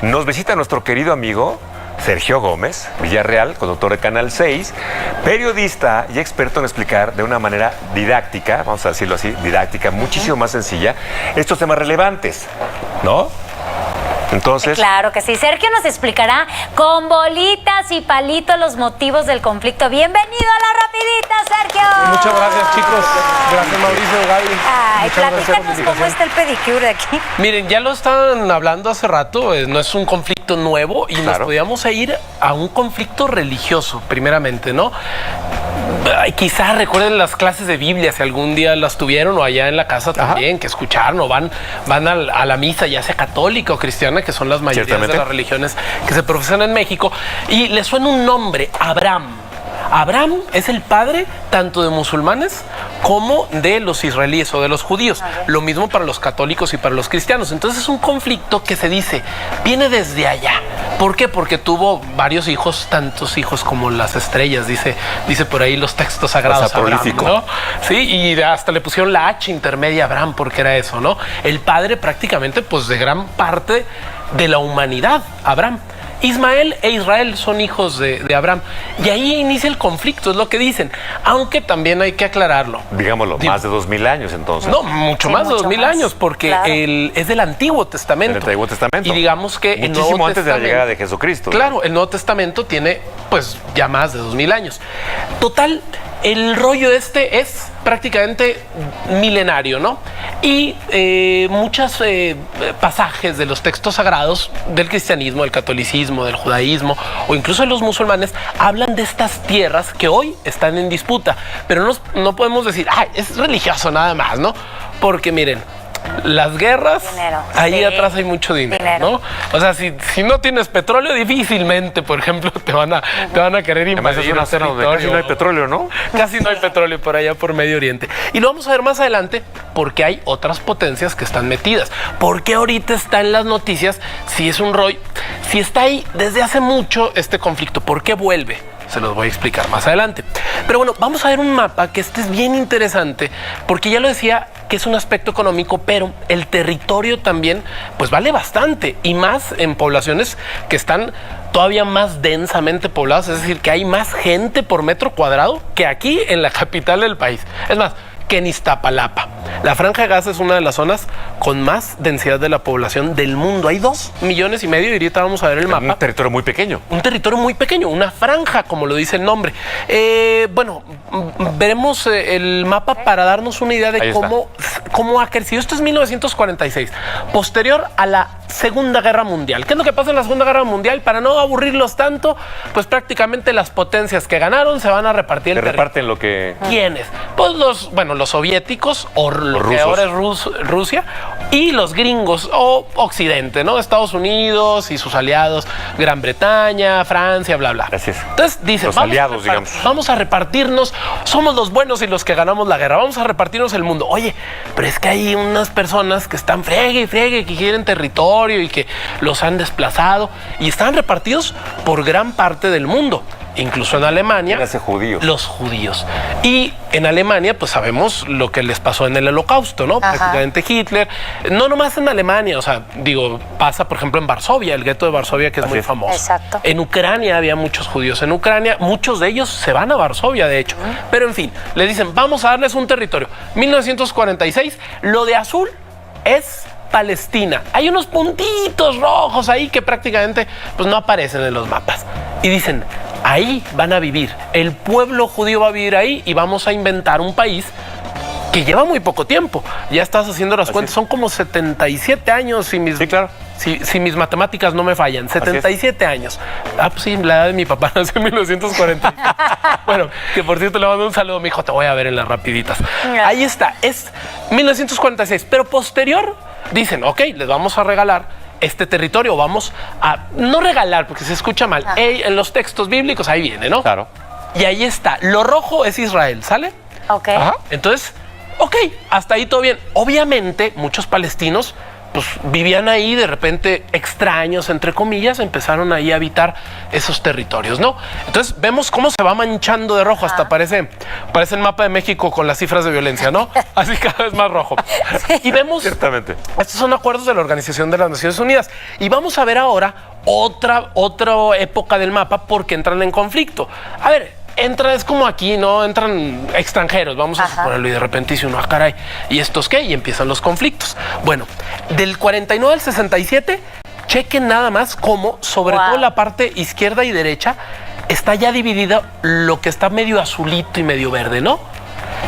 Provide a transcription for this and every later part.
Nos visita nuestro querido amigo Sergio Gómez Villarreal, conductor de Canal 6, periodista y experto en explicar de una manera didáctica, vamos a decirlo así, didáctica, muchísimo más sencilla, estos temas relevantes, ¿no? Entonces... Claro que sí. Sergio nos explicará con bolitas y palitos los motivos del conflicto. Bienvenido a La Rapidita, Sergio. Muchas gracias, chicos. Gracias, Mauricio, Gaby. Ay, Muchas gracias por la platícanos cómo invitación. está el pedicure de aquí. Miren, ya lo estaban hablando hace rato, no es un conflicto nuevo y nos podíamos ir a un conflicto religioso, primeramente, ¿no? Quizás recuerden las clases de Biblia, si algún día las tuvieron o allá en la casa también, que escucharon o van a la misa, ya sea católica o cristiana, que son las mayorías de las religiones que se profesan en México, y les suena un nombre, Abraham. Abraham es el padre tanto de musulmanes como de los israelíes o de los judíos. Lo mismo para los católicos y para los cristianos. Entonces es un conflicto que se dice, viene desde allá. ¿Por qué? Porque tuvo varios hijos, tantos hijos como las estrellas, dice por ahí los textos sagrados. Abraham, ¿no? Sí, y hasta le pusieron la H intermedia a Abraham porque era eso, ¿no? El padre prácticamente pues de gran parte de la humanidad, Abraham. Ismael e Israel son hijos de Abraham. Y ahí inicia el conflicto, es lo que dicen. Aunque también hay que aclararlo. Digámoslo, más de 2000 años entonces. No, mucho más de 2000 años, porque es del Antiguo Testamento. Del Antiguo Testamento. Y digamos que el muchísimo Nuevo antes de la llegada de Jesucristo. Claro, el Nuevo Testamento tiene pues ya más de 2000 años. Total, el rollo este es prácticamente milenario, ¿no? Y muchos pasajes de los textos sagrados del cristianismo, del catolicismo, del judaísmo o incluso de los musulmanes hablan de estas tierras que hoy están en disputa. Pero no podemos decir, ay, es religioso nada más, ¿no? Porque miren, las guerras, ahí atrás hay mucho dinero, ¿no? O sea, si no tienes petróleo, difícilmente, por ejemplo, te van a querer invadir un territorio. Casi no hay petróleo, ¿no? Casi no hay petróleo por allá, por Medio Oriente. Y lo vamos a ver más adelante porque hay otras potencias que están metidas. Porque ahorita está en las noticias si es un rollo, si está ahí desde hace mucho este conflicto, ¿por qué vuelve? Se los voy a explicar más adelante. Pero bueno, vamos a ver un mapa que es bien interesante porque ya lo decía que es un aspecto económico, pero el territorio también pues vale bastante y más en poblaciones que están todavía más densamente pobladas, es decir, que hay más gente por metro cuadrado que aquí en la capital del país. Es más, que en Iztapalapa. La Franja de Gaza es una de las zonas con más densidad de la población del mundo. Hay 2,5 millones y ahorita vamos a ver el mapa. Un territorio muy pequeño. Un territorio muy pequeño, una franja, como lo dice el nombre. Bueno, veremos el mapa para darnos una idea de cómo ha crecido. Esto es 1946, posterior a la Segunda Guerra Mundial. ¿Qué es lo que pasa en la Segunda Guerra Mundial? Para no aburrirlos tanto, pues prácticamente las potencias que ganaron se van a repartir el territorio. Reparten lo que... ¿Quiénes? Pues los soviéticos o lo que ahora es Rusia y los gringos o Occidente, ¿no? Estados Unidos y sus aliados, Gran Bretaña, Francia, bla, bla. Así es. Entonces dicen, los aliados, digamos. Vamos a repartirnos, somos los buenos y los que ganamos la guerra, vamos a repartirnos el mundo. Oye, pero es que hay unas personas que están friegue y friegue, que quieren territorio y que los han desplazado y están repartidos por gran parte del mundo. Incluso en Alemania, los judíos. Y en Alemania, pues sabemos lo que les pasó en el Holocausto, ¿no? Prácticamente Hitler, no nomás en Alemania, o sea, digo, pasa por ejemplo en Varsovia, el gueto de Varsovia, que es muy famoso. Exacto. En Ucrania había muchos judíos, en Ucrania muchos de ellos se van a Varsovia, de hecho. Pero en fin, les dicen, vamos a darles un territorio. 1946, lo de azul es Palestina. Hay unos puntitos rojos ahí que prácticamente pues no aparecen en los mapas. Y dicen, ahí van a vivir. El pueblo judío va a vivir ahí y vamos a inventar un país que lleva muy poco tiempo. Ya estás haciendo las cuentas, son como 77 años si mis, si mis matemáticas no me fallan. 77 años. Ah, pues sí, la edad de mi papá nació en 1940. Bueno, que por cierto le mando un saludo, mi hijo, te voy a ver en las rapiditas. Ahí está, es 1946, pero posterior dicen, ok, les vamos a regalar este territorio, vamos a no regalar porque se escucha mal. En los textos bíblicos ahí viene, ¿no? Claro. Y ahí está, lo rojo es Israel, ¿sale? Ok. Entonces, ok, hasta ahí todo bien. Obviamente, muchos palestinos pues vivían ahí, de repente extraños, entre comillas, empezaron ahí a habitar esos territorios, ¿no? Entonces vemos cómo se va manchando de rojo, hasta parece el mapa de México con las cifras de violencia, ¿no? Así cada vez más rojo. Y vemos, Ciertamente. estos son acuerdos de la Organización de las Naciones Unidas. Y vamos a ver ahora otra época del mapa porque entran en conflicto. A ver, es como aquí, ¿no? Entran extranjeros, vamos a suponerlo, y de repente dice uno, caray, ¿y estos qué? Y empiezan los conflictos. Bueno, del 49 al 67, chequen nada más cómo, sobre todo la parte izquierda y derecha, está ya dividida lo que está medio azulito y medio verde, ¿no?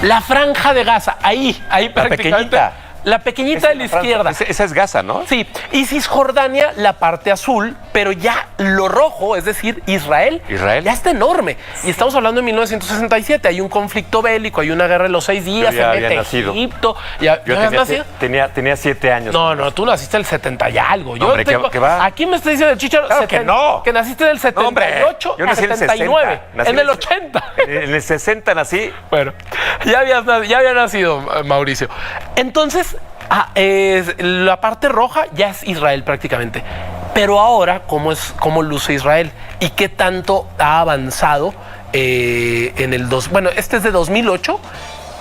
La franja de Gaza, ahí prácticamente. La pequeñita de la izquierda. Esa es Gaza, ¿no? Sí, y Cisjordania, la parte azul, pero ya lo rojo, es decir, Israel, ya está enorme. Y estamos hablando de 1967, hay un conflicto bélico, hay una guerra de los 6 días, Yo ya se mete había nacido. Egipto. Yo ¿habías nacido? tenía 7 años. No, tú naciste el 70 y algo. No, hombre, ¿qué va? Aquí me está diciendo el Chicharo Claro que no. que naciste del 78 yo nací en el 79, 60. Nací en el 80. En el 60 nací. Bueno, ya había nacido, Mauricio. Entonces, la parte roja ya es Israel prácticamente. Pero ahora, ¿cómo luce Israel? ¿Y qué tanto ha avanzado en el Bueno, este es de 2008.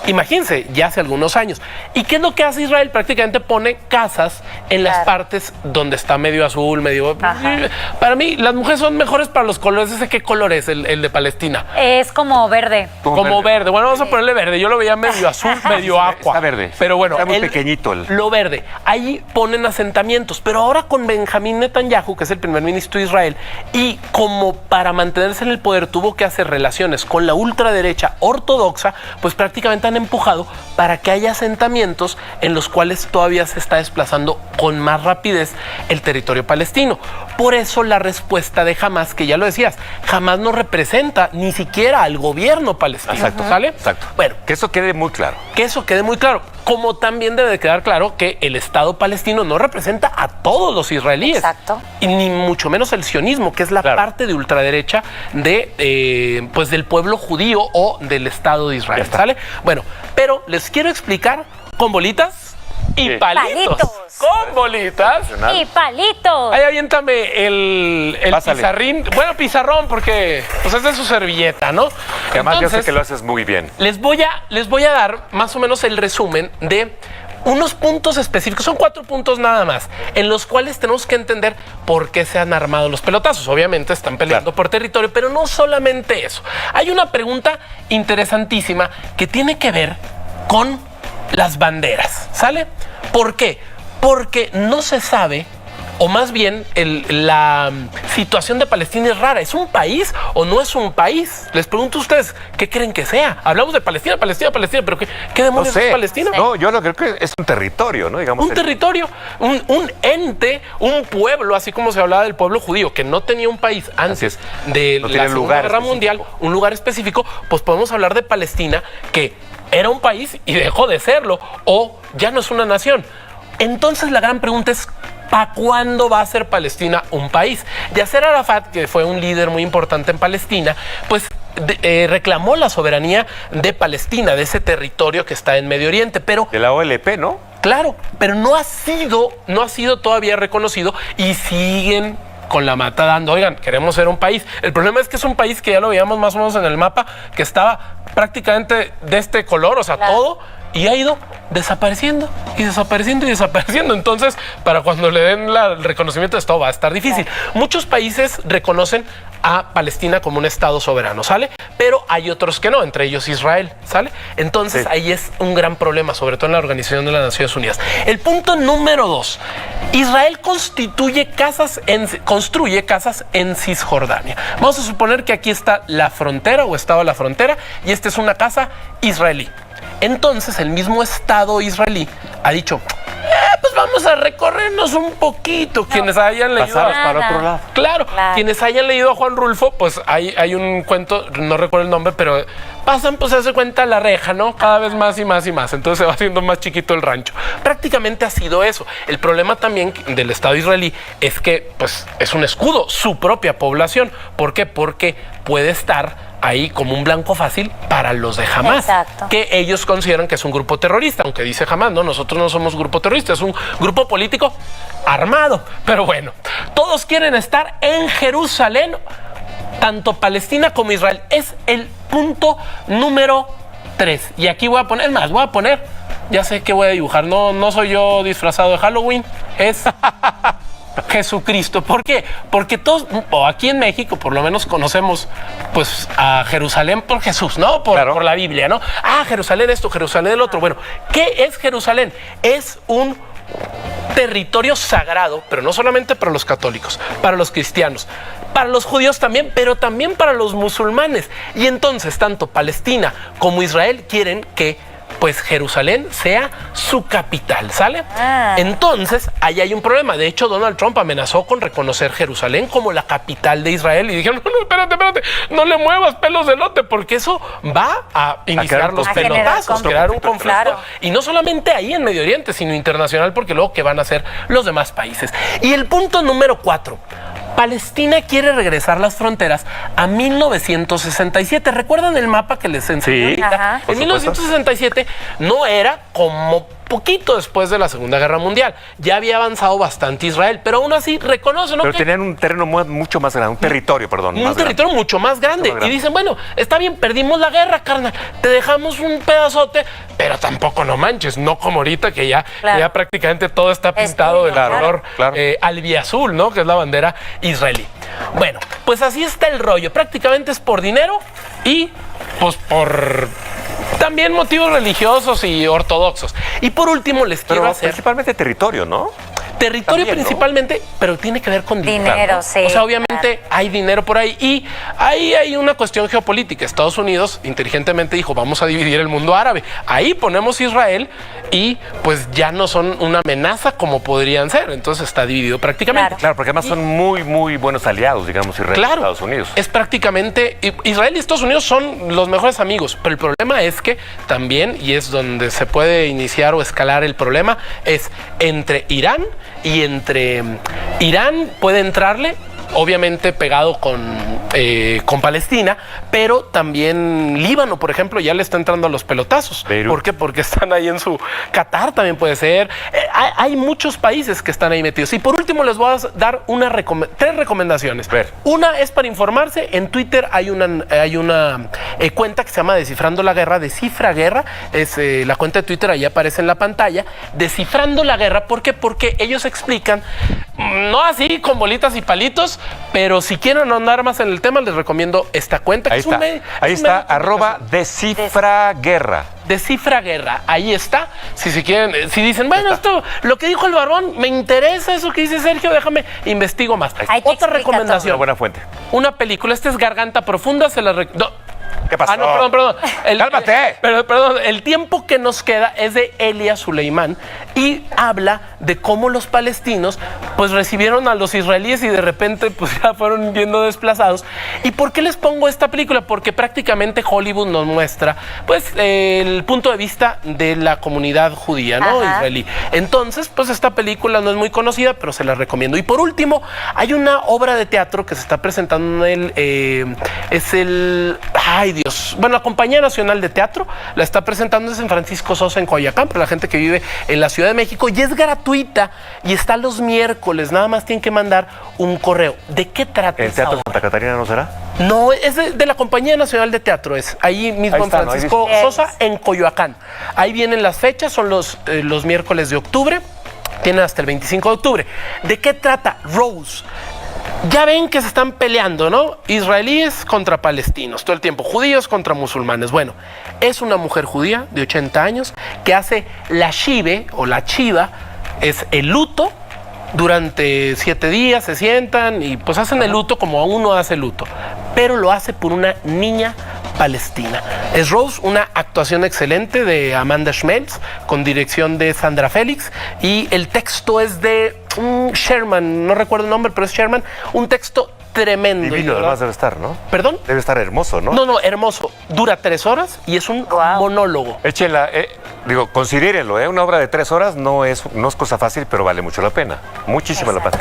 Imagínense, ya hace algunos años. ¿Y qué es lo que hace Israel? Prácticamente pone casas en las partes donde está medio azul, medio... Para mí, las mujeres son mejores para los colores. ¿Ese qué color es el de Palestina? Es como verde. Como verde. Bueno, vamos a ponerle verde. Yo lo veía medio azul, medio aqua. Está verde. Pero bueno, está muy pequeñito. Lo verde. Ahí ponen asentamientos. Pero ahora con Benjamín Netanyahu, que es el primer ministro de Israel, y como para mantenerse en el poder tuvo que hacer relaciones con la ultraderecha ortodoxa, pues prácticamente han empujado para que haya asentamientos en los cuales todavía se está desplazando con más rapidez el territorio palestino. Por eso la respuesta de Hamás, que ya lo decías, Hamás no representa ni siquiera al gobierno palestino. Exacto. ¿Sale? Exacto. Bueno, que eso quede muy claro. Que eso quede muy claro. Como también debe de quedar claro que el Estado palestino no representa a todos los israelíes. Exacto. Y ni mucho menos el sionismo, que es la parte de ultraderecha pues del pueblo judío o del Estado de Israel. ¿Sale? Bueno, pero les quiero explicar con bolitas y palitos. Con bolitas y palitos. Ahí aviéntame el pizarrín. Bueno, pizarrón, porque pues es de su servilleta, ¿no? Que además yo sé que lo haces muy bien. Les voy a dar más o menos el resumen de unos puntos específicos, son 4 puntos nada más, en los cuales tenemos que entender por qué se han armado los pelotazos. Obviamente están peleando por territorio, pero no solamente eso. Hay una pregunta interesantísima que tiene que ver con las banderas, ¿sale? ¿Por qué? Porque no se sabe, o más bien la situación de Palestina es rara. ¿Es un país o no es un país? Les pregunto a ustedes, ¿qué creen que sea? Hablamos de Palestina, pero ¿qué demonios es Palestina? No, yo lo creo que es un territorio, ¿no? Digamos, un territorio, un ente, un pueblo, así como se hablaba del pueblo judío, que no tenía un país antes de la Segunda Guerra Mundial, un lugar específico, pues podemos hablar de Palestina, que era un país y dejó de serlo, o ya no es una nación. Entonces la gran pregunta es, ¿para cuándo va a ser Palestina un país? Yasser Arafat, que fue un líder muy importante en Palestina, pues reclamó la soberanía de Palestina, de ese territorio que está en Medio Oriente, pero... De la OLP, ¿no? Claro, pero no ha sido todavía reconocido y siguen con la mata dando, oigan, queremos ser un país. El problema es que es un país que ya lo veíamos más o menos en el mapa, que estaba prácticamente de este color, o sea, todo, y ha ido desapareciendo y desapareciendo y desapareciendo. Entonces, para cuando le den el reconocimiento de esto va a estar difícil. Muchos países reconocen a Palestina como un estado soberano, ¿sale? Pero hay otros que no, entre ellos Israel, ¿sale? Entonces ahí es un gran problema, sobre todo en la Organización de las Naciones Unidas. El punto número 2, Israel construye casas en Cisjordania. Vamos a suponer que aquí está la frontera o estaba la frontera y esta es una casa israelí. Entonces el mismo Estado israelí ha dicho, pues vamos a recorrernos un poquito. Quienes hayan leído para otro lado. Claro, quienes hayan leído a Juan Rulfo, pues hay un cuento, no recuerdo el nombre, pero pasan, pues se hace cuenta la reja, ¿no? Cada vez más y más y más. Entonces se va haciendo más chiquito el rancho. Prácticamente ha sido eso. El problema también del Estado israelí es que, pues, es un escudo, su propia población. ¿Por qué? Porque puede estar ahí como un blanco fácil para los de Hamás, Exacto. que ellos consideran que es un grupo terrorista, aunque dice Hamás, no, nosotros no somos grupo terrorista, es un grupo político armado. Pero bueno, todos quieren estar en Jerusalén, tanto Palestina como Israel. Es el punto número 3. Y aquí voy a poner más, ya sé que voy a dibujar, no soy yo disfrazado de Halloween, es Jesucristo. ¿Por qué? Porque todos, o aquí en México por lo menos conocemos pues a Jerusalén por Jesús, ¿no? Por la Biblia, ¿no? Ah, Jerusalén esto, Jerusalén el otro. Bueno, ¿qué es Jerusalén? Es un territorio sagrado, pero no solamente para los católicos, para los cristianos, para los judíos también, pero también para los musulmanes. Y entonces tanto Palestina como Israel quieren que pues Jerusalén sea su capital, ¿sale? Entonces, ahí hay un problema. De hecho, Donald Trump amenazó con reconocer Jerusalén como la capital de Israel. Y dijeron, no, espérate, no le muevas pelos de lote, porque eso va a iniciar los pelotazos, crear un conflicto. Claro. Y no solamente ahí en Medio Oriente, sino internacional, porque luego, ¿qué van a hacer los demás países? Y el punto número 4. Palestina quiere regresar las fronteras a 1967. ¿Recuerdan el mapa que les enseñé? Sí, en 1967 no era como poquito después de la Segunda Guerra Mundial. Ya había avanzado bastante Israel, pero aún así reconocen, ¿no? Pero tenían un terreno mucho más grande, un territorio, perdón. Un territorio mucho más grande. Y dicen, bueno, está bien, perdimos la guerra, carnal, te dejamos un pedazote, pero tampoco no manches, no como ahorita que ya prácticamente todo está pintado de color albiazul, ¿no? Que es la bandera israelí. Bueno, pues así está el rollo. Prácticamente es por dinero y pues por también motivos religiosos y ortodoxos. Y por último les quiero hacer... Principalmente territorio, ¿no? Territorio también, principalmente, ¿no? Pero tiene que ver con dinero. Dinero, sí. O sea, obviamente hay dinero por ahí. Y ahí hay una cuestión geopolítica. Estados Unidos inteligentemente dijo, vamos a dividir el mundo árabe. Ahí ponemos Israel y pues ya no son una amenaza como podrían ser. Entonces está dividido prácticamente. Claro, porque además son muy, muy buenos aliados, digamos, Israel y Estados Unidos. Es prácticamente... Israel y Estados Unidos son los mejores amigos. Pero el problema es que también, y es donde se puede iniciar o escalar el problema, es entre Irán y entre Irán puede entrarle, obviamente pegado con Palestina, pero también Líbano, por ejemplo, ya le está entrando a los pelotazos. ¿Por qué? Porque están ahí en su... Qatar también puede ser. Hay muchos países que están ahí metidos. Y por último les voy a dar 3 recomendaciones. Una es para informarse. En Twitter hay una cuenta que se llama Descifrando la Guerra, Descifra Guerra. Es la cuenta de Twitter, ahí aparece en la pantalla. Descifrando la Guerra. ¿Por qué? Porque ellos explican, no así con bolitas y palitos, pero si quieren ahondar más en el tema, les recomiendo esta cuenta. Ahí está, ahí está, @DescifraGuerra. Descifra Guerra, ahí está. Si quieren, si dicen, bueno, esto, lo que dijo el Barbón, me interesa eso que dice Sergio, déjame, investigo más. Otra recomendación. Una buena fuente. Una película, esta es Garganta Profunda, se la recomiendo. ¿Qué pasó? No, perdón. ¡Cálmate! Perdón, el tiempo que nos queda es de Elia Suleimán y habla de cómo los palestinos pues recibieron a los israelíes y de repente pues ya fueron viendo desplazados. ¿Y por qué les pongo esta película? Porque prácticamente Hollywood nos muestra pues el punto de vista de la comunidad judía, ¿no? Israelí. Entonces, pues esta película no es muy conocida, pero se la recomiendo. Y por último, hay una obra de teatro que se está presentando en la Compañía Nacional de Teatro la está presentando en San Francisco Sosa, en Coyoacán, para la gente que vive en la Ciudad de México, y es gratuita y está los miércoles. Nada más tienen que mandar un correo. ¿De qué trata? ¿El Teatro Santa Catarina no será? No, es de la Compañía Nacional de Teatro, es ahí mismo en Francisco Sosa, en Coyoacán. Ahí vienen las fechas, son los miércoles de octubre, tienen hasta el 25 de octubre. ¿De qué trata? Rose. Ya ven que se están peleando, ¿no? Israelíes contra palestinos, todo el tiempo, judíos contra musulmanes. Bueno, es una mujer judía de 80 años que hace la shive o la chiva, es el luto. Durante 7 días se sientan y pues hacen el luto como uno hace luto, pero lo hace por una niña palestina. Es Rose, una actuación excelente de Amanda Schmelz, con dirección de Sandra Félix, y el texto es de Sherman, no recuerdo el nombre, pero es Sherman, un texto tremendo. Divino, además debe estar, ¿no? ¿Perdón? Debe estar hermoso, ¿no? No, hermoso. Dura 3 horas y es un monólogo. Échenla, considérenlo, ¿eh? Una obra de 3 horas no es cosa fácil, pero vale mucho la pena. Muchísimo la pena.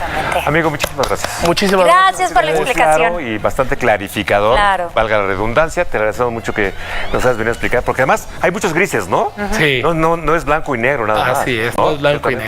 Amigo, muchísimas gracias. Muchísimas Gracias por la Muy explicación. claro y bastante clarificador. Claro. Valga la redundancia, te agradecemos mucho que nos hayas venido a explicar, porque además hay muchos grises, ¿no? Sí. No es blanco y negro nada más. Así es, ¿no? no es blanco y Yo también. negro.